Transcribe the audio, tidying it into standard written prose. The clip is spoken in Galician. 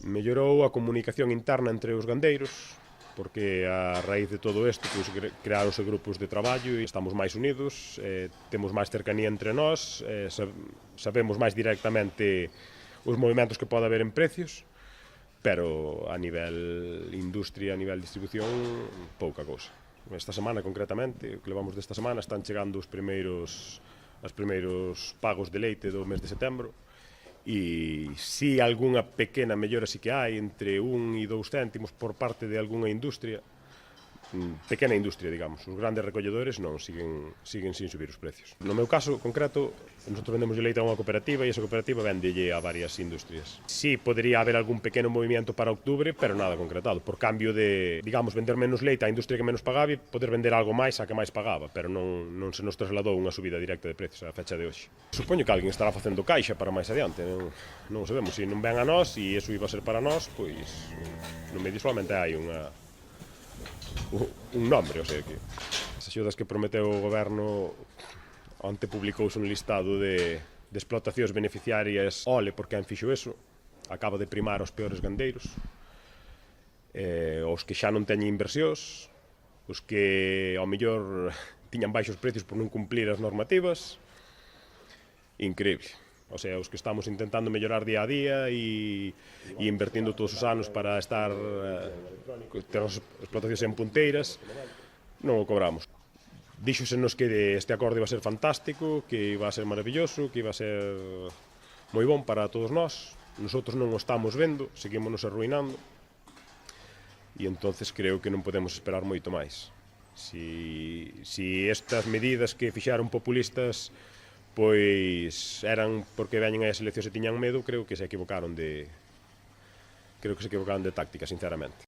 Mellorou a comunicación interna entre os gandeiros, porque a raíz de todo isto pois, crearonse grupos de traballo e estamos máis unidos, temos máis cercanía entre nós, sabemos máis directamente os movimentos que pode haber en precios, pero a nivel industria, a nivel distribución, pouca cousa. Esta semana, concretamente, o que levamos desta semana, están chegando os primeiros pagos de leite do mes de setembro, e si algunha pequena mellora si que hai, entre 1 e 2 céntimos por parte de algunha industria, pequena industria, digamos. Os grandes recolledores non, siguen sin subir os precios. No meu caso concreto, nosotros vendemos leite a unha cooperativa e esa cooperativa vendelle a varias industrias. Si podría haber algún pequeno movimento para octubre, pero nada concretado. Por cambio de, digamos, vender menos leite á industria que menos pagaba e poder vender algo máis á que máis pagaba, pero non se nos trasladou unha subida directa de precios á fecha de hoxe. Supoño que alguén estará facendo caixa para máis adiante, non sabemos. Se non ven a nós e iso iba a ser para nós, pois no medio solamente hai un nombre, o sea que as axudas que prometeu o goberno onte publicouse un listado de explotacións beneficiarias. Ole, por quen fixo eso, acaba de primar os peores gandeiros, os que xa non teñen inversións, os que ao mellor tiñan baixos precios por non cumplir as normativas. Increíble. O sea, os que estamos intentando mellorar día a día e invertindo todos os anos para estar ter as explotacións en punteiras, non o cobramos. Díxosenos que este acordo iba a ser fantástico, que iba a ser maravilloso, que iba a ser moi bon para todos nós. Nosotros non o estamos vendo, seguímonos arruinando e entonces creo que non podemos esperar moito máis. Si estas medidas que fixaron populistas pois eran porque veñen as eleccións e tiñan medo, creo que se equivocaron de táctica, sinceramente.